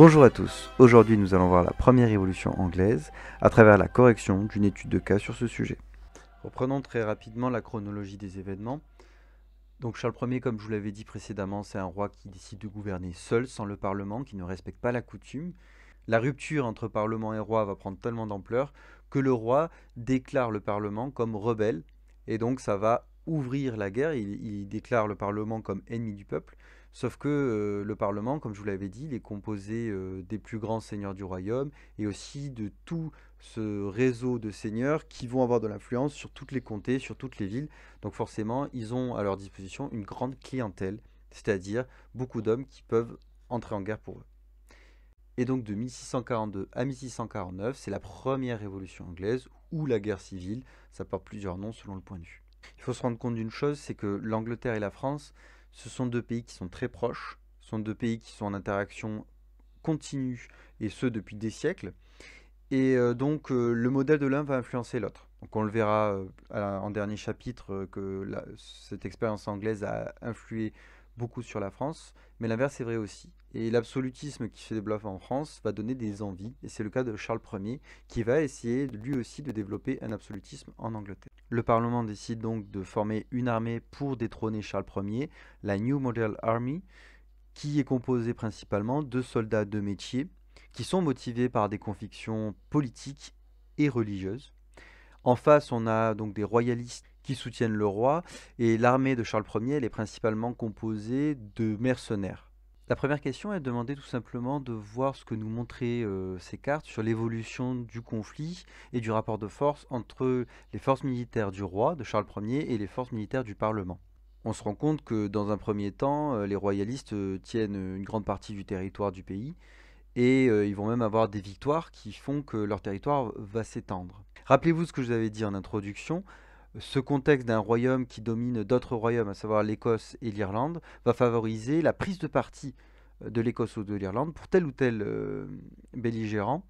Bonjour à tous, aujourd'hui nous allons voir la première révolution anglaise à travers la correction d'une étude de cas sur ce sujet. Reprenons très rapidement la chronologie des événements. Donc Charles Ier, comme je vous l'avais dit précédemment, c'est un roi qui décide de gouverner seul, sans le Parlement, qui ne respecte pas la coutume. La rupture entre Parlement et roi va prendre tellement d'ampleur que le roi déclare le Parlement comme rebelle, et donc ça va ouvrir la guerre. Il déclare le Parlement comme ennemi du peuple, sauf que le Parlement, comme je vous l'avais dit, il est composé des plus grands seigneurs du royaume et aussi de tout ce réseau de seigneurs qui vont avoir de l'influence sur toutes les comtés, sur toutes les villes. Donc forcément, ils ont à leur disposition une grande clientèle, c'est-à-dire beaucoup d'hommes qui peuvent entrer en guerre pour eux. Et donc de 1642 à 1649, c'est la première révolution anglaise ou la guerre civile, ça porte plusieurs noms selon le point de vue. Il faut se rendre compte d'une chose, c'est que l'Angleterre et la France, ce sont deux pays qui sont très proches, ce sont deux pays qui sont en interaction continue, et ce depuis des siècles. Et donc le modèle de l'un va influencer l'autre. Donc on le verra en dernier chapitre que cette expérience anglaise a influé beaucoup sur la France, mais l'inverse est vrai aussi. Et l'absolutisme qui se développe en France va donner des envies, et c'est le cas de Charles Ier, qui va essayer lui aussi de développer un absolutisme en Angleterre. Le Parlement décide donc de former une armée pour détrôner Charles Ier, la New Model Army, qui est composée principalement de soldats de métier, qui sont motivés par des convictions politiques et religieuses. En face, on a donc des royalistes qui soutiennent le roi, et l'armée de Charles Ier, elle est principalement composée de mercenaires. La première question est de demander tout simplement de voir ce que nous montraient ces cartes sur l'évolution du conflit et du rapport de force entre les forces militaires du roi, de Charles Ier, et les forces militaires du Parlement. On se rend compte que dans un premier temps, les royalistes tiennent une grande partie du territoire du pays, et ils vont même avoir des victoires qui font que leur territoire va s'étendre. Rappelez-vous ce que je vous avais dit en introduction, ce contexte d'un royaume qui domine d'autres royaumes, à savoir l'Écosse et l'Irlande, va favoriser la prise de parti de l'Écosse ou de l'Irlande pour tel ou tel belligérant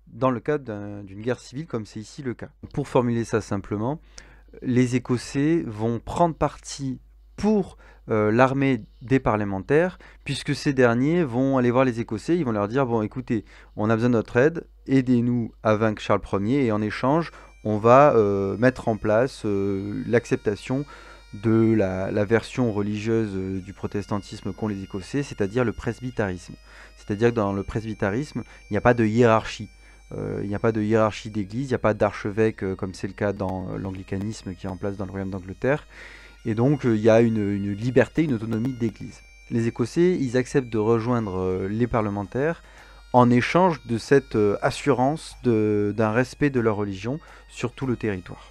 dans le cadre d'une guerre civile comme c'est ici le cas. Pour formuler ça simplement, les Écossais vont prendre parti pour l'armée des parlementaires, puisque ces derniers vont aller voir les Écossais, ils vont leur dire, bon écoutez, on a besoin de notre aide, aidez-nous à vaincre Charles Ier, et en échange, on va mettre en place l'acceptation de la version religieuse du protestantisme qu'ont les Écossais, c'est-à-dire le presbytarisme. C'est-à-dire que dans le presbytarisme, il n'y a pas de hiérarchie. Il n'y a pas de hiérarchie d'église, il n'y a pas d'archevêque comme c'est le cas dans l'anglicanisme qui est en place dans le royaume d'Angleterre. Et donc il y a une liberté, une autonomie d'église. Les Écossais, ils acceptent de rejoindre les parlementaires en échange de cette assurance d'un respect de leur religion sur tout le territoire.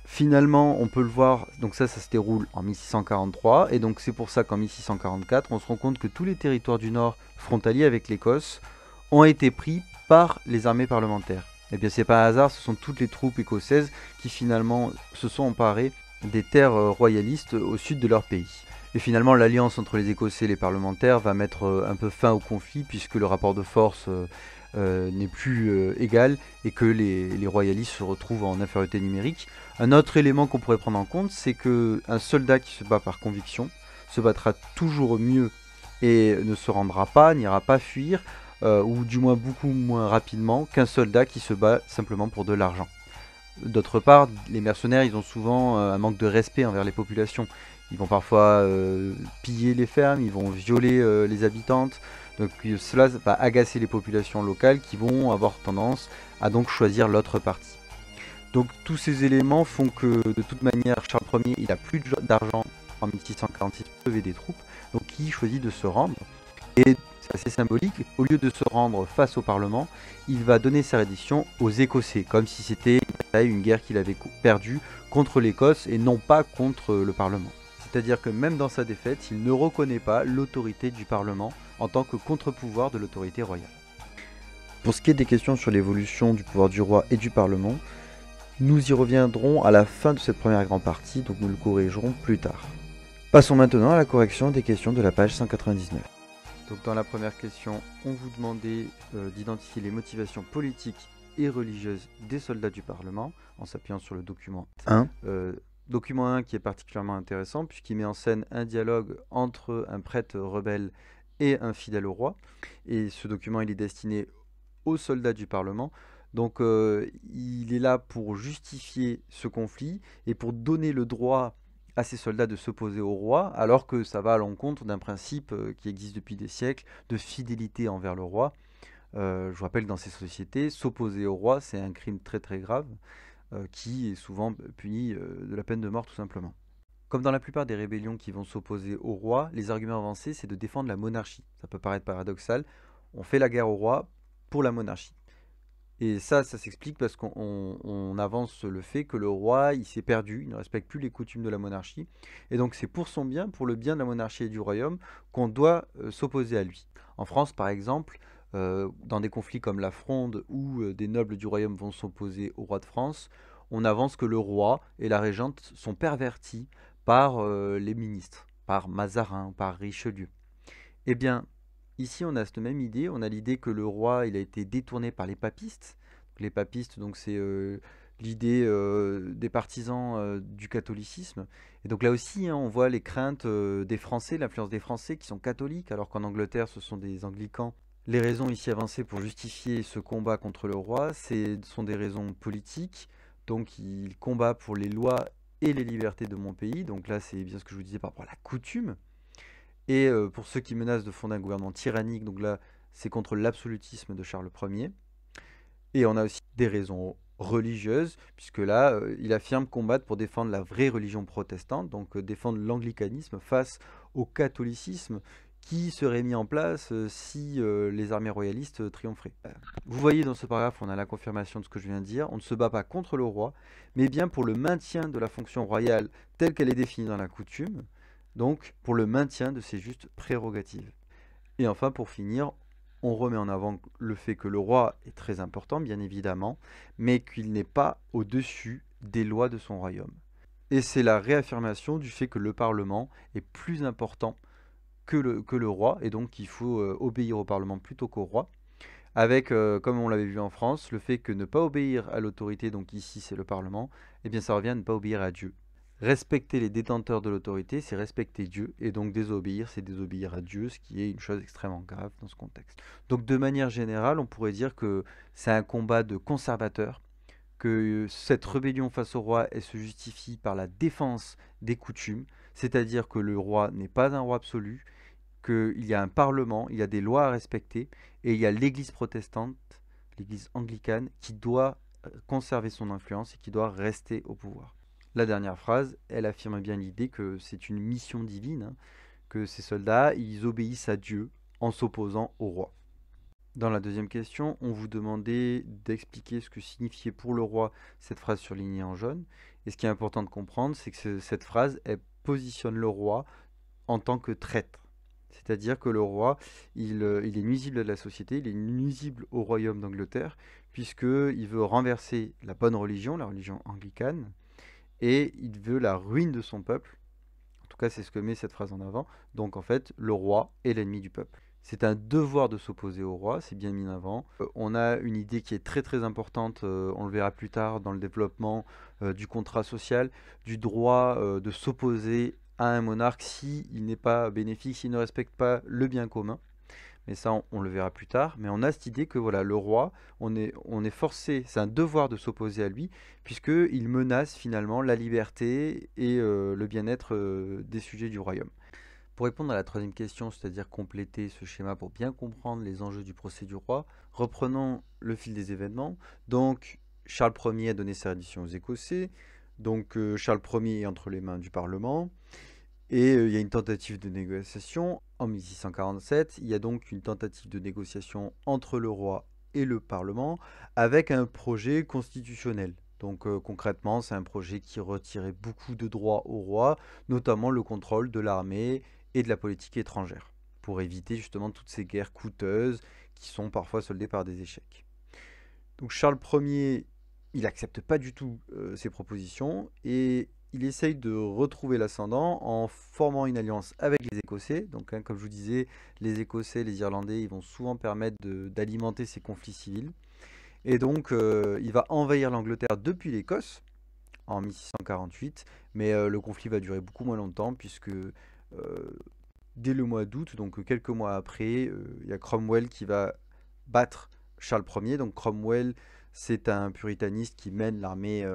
Finalement, on peut le voir, donc ça se déroule en 1643, et donc c'est pour ça qu'en 1644, on se rend compte que tous les territoires du Nord frontaliers avec l'Écosse ont été pris par les armées parlementaires. Et bien c'est pas un hasard, ce sont toutes les troupes écossaises qui finalement se sont emparées des terres royalistes au sud de leur pays. Et finalement l'alliance entre les Écossais et les parlementaires va mettre un peu fin au conflit puisque le rapport de force n'est plus égal et que les royalistes se retrouvent en infériorité numérique. Un autre élément qu'on pourrait prendre en compte, c'est qu'un soldat qui se bat par conviction se battra toujours mieux et ne se rendra pas, n'ira pas fuir, ou du moins beaucoup moins rapidement qu'un soldat qui se bat simplement pour de l'argent. D'autre part, les mercenaires, ils ont souvent un manque de respect envers les populations. Ils vont parfois piller les fermes, ils vont violer les habitantes. Donc cela va agacer les populations locales qui vont avoir tendance à donc choisir l'autre partie. Donc tous ces éléments font que de toute manière Charles Ier il a plus d'argent en 1646 pour lever des troupes, donc il choisit de se rendre. Et c'est assez symbolique, au lieu de se rendre face au Parlement, il va donner sa reddition aux Écossais, comme si c'était une guerre qu'il avait perdue contre l'Écosse et non pas contre le Parlement. C'est-à-dire que même dans sa défaite, il ne reconnaît pas l'autorité du Parlement en tant que contre-pouvoir de l'autorité royale. Pour ce qui est des questions sur l'évolution du pouvoir du roi et du Parlement, nous y reviendrons à la fin de cette première grande partie, donc nous le corrigerons plus tard. Passons maintenant à la correction des questions de la page 199. Donc dans la première question, on vous demandait d'identifier les motivations politiques et religieuses des soldats du Parlement, en s'appuyant sur le document 1. Document 1 qui est particulièrement intéressant, puisqu'il met en scène un dialogue entre un prêtre rebelle et infidèle au roi. Et ce document, il est destiné aux soldats du Parlement. Donc il est là pour justifier ce conflit et pour donner le droit à ces soldats de s'opposer au roi, alors que ça va à l'encontre d'un principe qui existe depuis des siècles, de fidélité envers le roi. Je vous rappelle que dans ces sociétés, s'opposer au roi, c'est un crime très très grave, qui est souvent puni de la peine de mort tout simplement. Comme dans la plupart des rébellions qui vont s'opposer au roi, les arguments avancés, c'est de défendre la monarchie. Ça peut paraître paradoxal, on fait la guerre au roi pour la monarchie. Et ça s'explique parce qu'on avance le fait que le roi, il s'est perdu, il ne respecte plus les coutumes de la monarchie. Et donc c'est pour son bien, pour le bien de la monarchie et du royaume, qu'on doit s'opposer à lui. En France, par exemple, dans des conflits comme la Fronde, où des nobles du royaume vont s'opposer au roi de France, on avance que le roi et la régente sont pervertis par les ministres, par Mazarin, par Richelieu. Eh bien, ici, on a cette même idée. On a l'idée que le roi, il a été détourné par les papistes. Les papistes, donc c'est l'idée des partisans du catholicisme. Et donc là aussi, hein, on voit les craintes des Français, l'influence des Français qui sont catholiques, alors qu'en Angleterre, ce sont des anglicans. Les raisons ici avancées pour justifier ce combat contre le roi, sont des raisons politiques. Donc il combat pour les lois et les libertés de mon pays. Donc là, c'est bien ce que je vous disais par rapport à la coutume. Et pour ceux qui menacent de fonder un gouvernement tyrannique, donc là, c'est contre l'absolutisme de Charles Ier. Et on a aussi des raisons religieuses, puisque là, il affirme combattre pour défendre la vraie religion protestante, donc défendre l'anglicanisme face au catholicisme qui serait mis en place si les armées royalistes triompheraient. Vous voyez dans ce paragraphe, on a la confirmation de ce que je viens de dire. On ne se bat pas contre le roi, mais bien pour le maintien de la fonction royale telle qu'elle est définie dans la coutume, donc pour le maintien de ses justes prérogatives. Et enfin, pour finir, on remet en avant le fait que le roi est très important, bien évidemment, mais qu'il n'est pas au-dessus des lois de son royaume. Et c'est la réaffirmation du fait que le Parlement est plus important que le roi, et donc il faut obéir au Parlement plutôt qu'au roi. Avec, comme on l'avait vu en France, le fait que ne pas obéir à l'autorité, donc ici c'est le Parlement, eh bien ça revient à ne pas obéir à Dieu. Respecter les détenteurs de l'autorité, c'est respecter Dieu, et donc désobéir, c'est désobéir à Dieu, ce qui est une chose extrêmement grave dans ce contexte. Donc de manière générale, on pourrait dire que c'est un combat de conservateurs, que cette rébellion face au roi, elle se justifie par la défense des coutumes, c'est-à-dire que le roi n'est pas un roi absolu, qu'il y a un parlement, il y a des lois à respecter, et il y a l'église protestante, l'église anglicane, qui doit conserver son influence et qui doit rester au pouvoir. La dernière phrase, elle affirme bien l'idée que c'est une mission divine, hein, que ces soldats, ils obéissent à Dieu en s'opposant au roi. Dans la deuxième question, on vous demandait d'expliquer ce que signifiait pour le roi cette phrase surlignée en jaune. Et ce qui est important de comprendre, c'est que cette phrase, elle positionne le roi en tant que traître. C'est-à-dire que le roi, il est nuisible à la société, il est nuisible au royaume d'Angleterre, puisqu'il veut renverser la bonne religion, la religion anglicane, et il veut la ruine de son peuple. En tout cas, c'est ce que met cette phrase en avant. Donc en fait, le roi est l'ennemi du peuple. C'est un devoir de s'opposer au roi, c'est bien mis en avant. On a une idée qui est très très importante, on le verra plus tard dans le développement du contrat social, du droit de s'opposer à un monarque s'il n'est pas bénéfique, s'il ne respecte pas le bien commun. Mais ça, on le verra plus tard. Mais on a cette idée que voilà, le roi, on est forcé, c'est un devoir de s'opposer à lui, puisqu'il menace finalement la liberté et le bien-être des sujets du royaume. Pour répondre à la troisième question, c'est-à-dire compléter ce schéma pour bien comprendre les enjeux du procès du roi, reprenons le fil des événements. Donc, Charles Ier a donné sa reddition aux Écossais. Donc, Charles Ier est entre les mains du Parlement. Et il y a une tentative de négociation en 1647. Il y a donc une tentative de négociation entre le roi et le Parlement avec un projet constitutionnel. Donc concrètement, c'est un projet qui retirait beaucoup de droits au roi, notamment le contrôle de l'armée et de la politique étrangère, pour éviter justement toutes ces guerres coûteuses qui sont parfois soldées par des échecs. Donc Charles Ier, il n'accepte pas du tout ces propositions et il essaye de retrouver l'ascendant en formant une alliance avec les Écossais. Donc, hein, comme je vous disais, les Écossais, les Irlandais, ils vont souvent permettre d'alimenter ces conflits civils. Et donc, il va envahir l'Angleterre depuis l'Écosse en 1648, mais le conflit va durer beaucoup moins longtemps puisque dès le mois d'août, donc quelques mois après, il y a Cromwell qui va battre Charles Ier. Donc Cromwell, c'est un puritaniste qui mène l'armée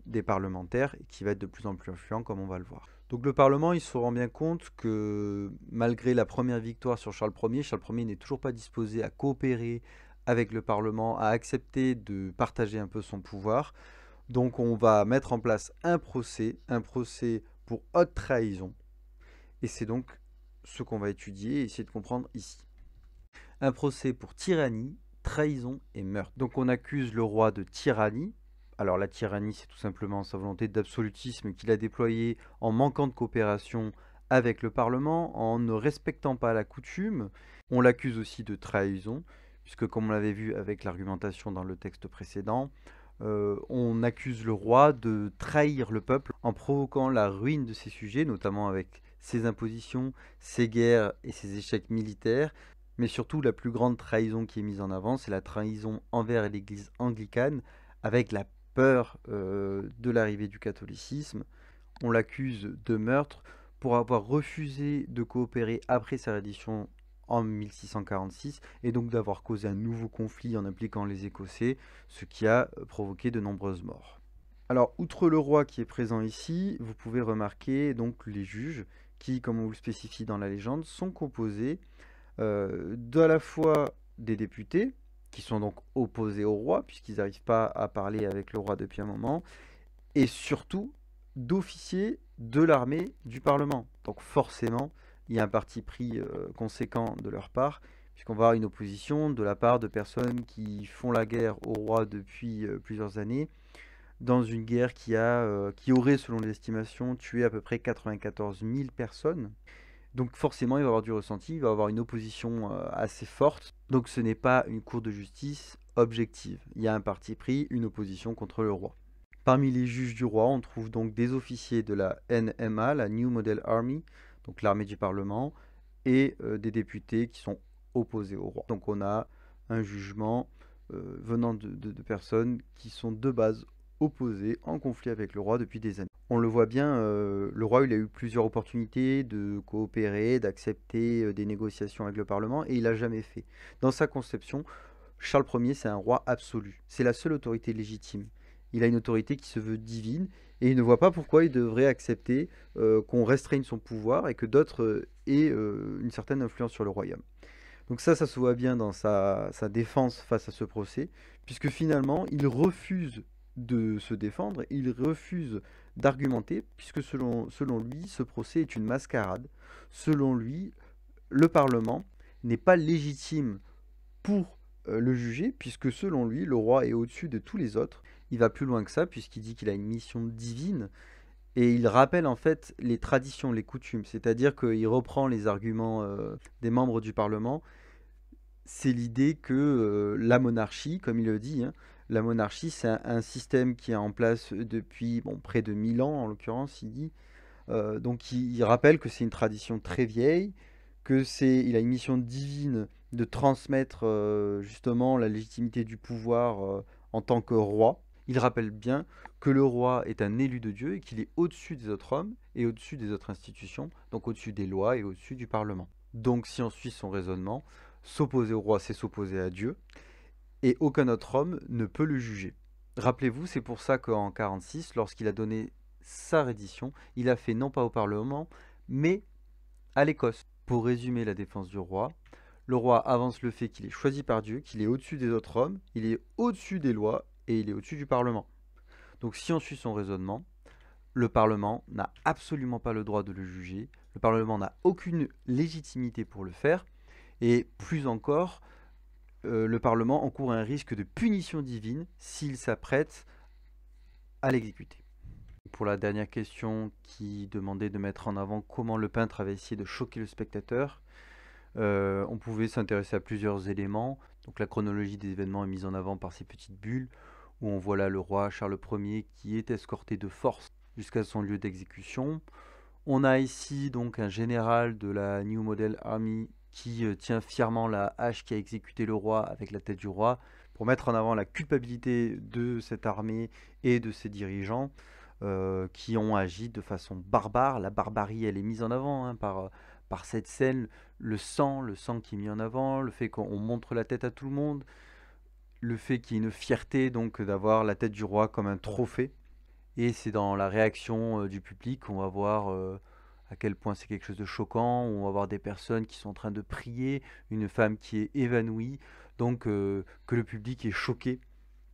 des parlementaires et qui va être de plus en plus influent, comme on va le voir. Donc le Parlement, il se rend bien compte que malgré la première victoire sur Charles Ier n'est toujours pas disposé à coopérer avec le Parlement, à accepter de partager un peu son pouvoir. Donc on va mettre en place un procès pour haute trahison. Et c'est donc ce qu'on va étudier et essayer de comprendre ici. Un procès pour tyrannie, trahison et meurtre. Donc on accuse le roi de tyrannie. Alors la tyrannie, c'est tout simplement sa volonté d'absolutisme qu'il a déployée en manquant de coopération avec le Parlement, en ne respectant pas la coutume. On l'accuse aussi de trahison, puisque comme on l'avait vu avec l'argumentation dans le texte précédent, on accuse le roi de trahir le peuple en provoquant la ruine de ses sujets, notamment avec ses impositions, ses guerres et ses échecs militaires. Mais surtout, la plus grande trahison qui est mise en avant, c'est la trahison envers l'Église anglicane, avec la peur de l'arrivée du catholicisme. On l'accuse de meurtre pour avoir refusé de coopérer après sa reddition en 1646 et donc d'avoir causé un nouveau conflit en impliquant les Écossais, ce qui a provoqué de nombreuses morts. Alors, outre le roi qui est présent ici, vous pouvez remarquer donc les juges qui, comme on vous le spécifie dans la légende, sont composés à la fois des députés, qui sont donc opposés au roi, puisqu'ils n'arrivent pas à parler avec le roi depuis un moment, et surtout d'officiers de l'armée du Parlement. Donc forcément, il y a un parti pris conséquent de leur part, puisqu'on va avoir une opposition de la part de personnes qui font la guerre au roi depuis plusieurs années, dans une guerre qui aurait, selon les estimations, tué à peu près 94 000 personnes. Donc forcément, il va y avoir du ressenti, il va y avoir une opposition assez forte. Donc ce n'est pas une cour de justice objective. Il y a un parti pris, une opposition contre le roi. Parmi les juges du roi, on trouve donc des officiers de la NMA, la New Model Army, donc l'armée du Parlement, et des députés qui sont opposés au roi. Donc on a un jugement venant de personnes qui sont de base opposées, en conflit avec le roi depuis des années. On le voit bien, le roi il a eu plusieurs opportunités de coopérer, d'accepter des négociations avec le Parlement, et il n'a jamais fait. Dans sa conception, Charles Ier, c'est un roi absolu. C'est la seule autorité légitime. Il a une autorité qui se veut divine, et il ne voit pas pourquoi il devrait accepter qu'on restreigne son pouvoir et que d'autres aient une certaine influence sur le royaume. Donc ça se voit bien dans sa défense face à ce procès, puisque finalement, il refuse de se défendre, il refuse d'argumenter, puisque selon lui, ce procès est une mascarade. Selon lui, le Parlement n'est pas légitime pour le juger, puisque selon lui, le roi est au-dessus de tous les autres. Il va plus loin que ça, puisqu'il dit qu'il a une mission divine, et il rappelle en fait les traditions, les coutumes, c'est-à-dire qu'il reprend les arguments des membres du Parlement. C'est l'idée que la monarchie, comme il le dit, hein, la monarchie c'est un système qui est en place depuis près de 1000 ans en l'occurrence, il dit. Donc il rappelle que c'est une tradition très vieille, il a une mission divine de transmettre justement la légitimité du pouvoir en tant que roi. Il rappelle bien que le roi est un élu de Dieu et qu'il est au-dessus des autres hommes et au-dessus des autres institutions, donc au-dessus des lois et au-dessus du Parlement. Donc si on suit son raisonnement, s'opposer au roi, c'est s'opposer à Dieu, et aucun autre homme ne peut le juger. Rappelez-vous, c'est pour ça qu'en 1946, lorsqu'il a donné sa reddition, il a fait non pas au Parlement, mais à l'Écosse. Pour résumer la défense du roi, le roi avance le fait qu'il est choisi par Dieu, qu'il est au-dessus des autres hommes, il est au-dessus des lois et il est au-dessus du Parlement. Donc si on suit son raisonnement, le Parlement n'a absolument pas le droit de le juger, le Parlement n'a aucune légitimité pour le faire, et plus encore, le Parlement encourt un risque de punition divine s'il s'apprête à l'exécuter. Pour la dernière question qui demandait de mettre en avant comment le peintre avait essayé de choquer le spectateur, on pouvait s'intéresser à plusieurs éléments. Donc la chronologie des événements est mise en avant par ces petites bulles, où on voit là le roi Charles Ier qui est escorté de force jusqu'à son lieu d'exécution. On a ici donc un général de la New Model Army qui tient fièrement la hache qui a exécuté le roi avec la tête du roi, pour mettre en avant la culpabilité de cette armée et de ses dirigeants qui ont agi de façon barbare. La barbarie, elle est mise en avant par par cette scène, le sang qui est mis en avant, le fait qu'on montre la tête à tout le monde, le fait qu'il y ait une fierté donc d'avoir la tête du roi comme un trophée. Et c'est dans la réaction du public qu'on va voir à quel point c'est quelque chose de choquant. On va voir des personnes qui sont en train de prier, une femme qui est évanouie, donc que le public est choqué,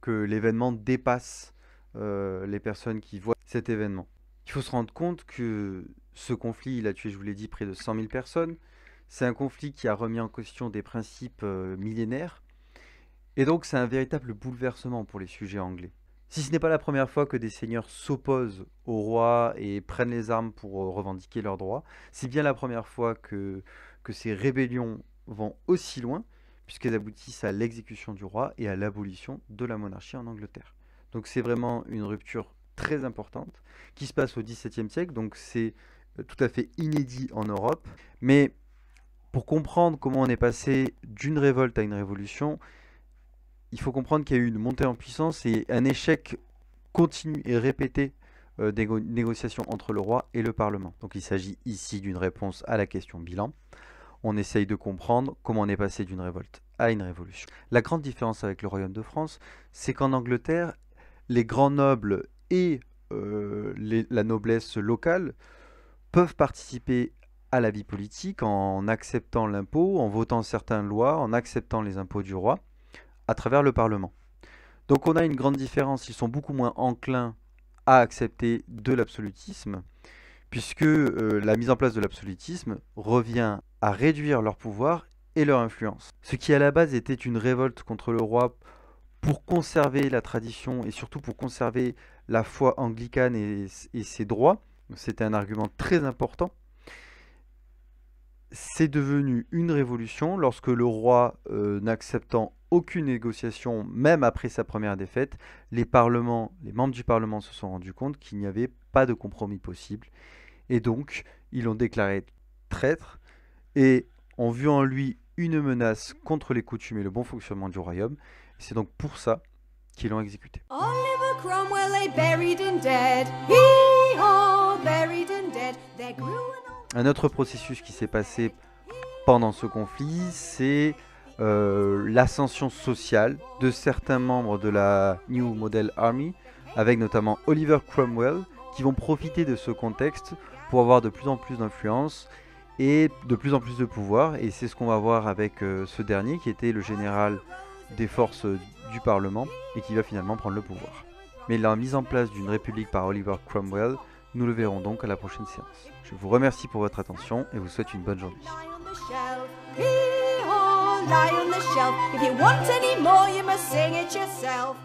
que l'événement dépasse les personnes qui voient cet événement. Il faut se rendre compte que ce conflit, il a tué, je vous l'ai dit, près de 100 000 personnes. C'est un conflit qui a remis en question des principes millénaires. Et donc c'est un véritable bouleversement pour les sujets anglais. Si ce n'est pas la première fois que des seigneurs s'opposent au roi et prennent les armes pour revendiquer leurs droits, c'est bien la première fois que ces rébellions vont aussi loin, puisqu'elles aboutissent à l'exécution du roi et à l'abolition de la monarchie en Angleterre. Donc c'est vraiment une rupture très importante qui se passe au XVIIe siècle, donc c'est tout à fait inédit en Europe. Mais pour comprendre comment on est passé d'une révolte à une révolution, il faut comprendre qu'il y a eu une montée en puissance et un échec continu et répété des négociations entre le roi et le Parlement. Donc il s'agit ici d'une réponse à la question bilan. On essaye de comprendre comment on est passé d'une révolte à une révolution. La grande différence avec le Royaume de France, c'est qu'en Angleterre, les grands nobles et la noblesse locale peuvent participer à la vie politique en acceptant l'impôt, en votant certaines lois, en acceptant les impôts du roi, à travers le Parlement. Donc on a une grande différence, ils sont beaucoup moins enclins à accepter de l'absolutisme, puisque la mise en place de l'absolutisme revient à réduire leur pouvoir et leur influence. Ce qui à la base était une révolte contre le roi pour conserver la tradition et surtout pour conserver la foi anglicane et ses droits, c'était un argument très important. C'est devenu une révolution lorsque le roi, n'acceptant aucune négociation, même après sa première défaite, les membres du Parlement se sont rendus compte qu'il n'y avait pas de compromis possible. Et donc, ils l'ont déclaré traître et ont vu en lui une menace contre les coutumes et le bon fonctionnement du royaume. C'est donc pour ça qu'ils l'ont exécuté. Oliver Cromwell lay buried and dead. Hee-haw, buried and dead. There grew un autre processus qui s'est passé pendant ce conflit, c'est l'ascension sociale de certains membres de la New Model Army, avec notamment Oliver Cromwell, qui vont profiter de ce contexte pour avoir de plus en plus d'influence et de plus en plus de pouvoir. Et c'est ce qu'on va voir avec ce dernier, qui était le général des forces du Parlement et qui va finalement prendre le pouvoir. Mais la mise en place d'une république par Oliver Cromwell, nous le verrons donc à la prochaine séance. Je vous remercie pour votre attention et vous souhaite une bonne journée. Lie on the shelf. If you want any more, you must sing it yourself.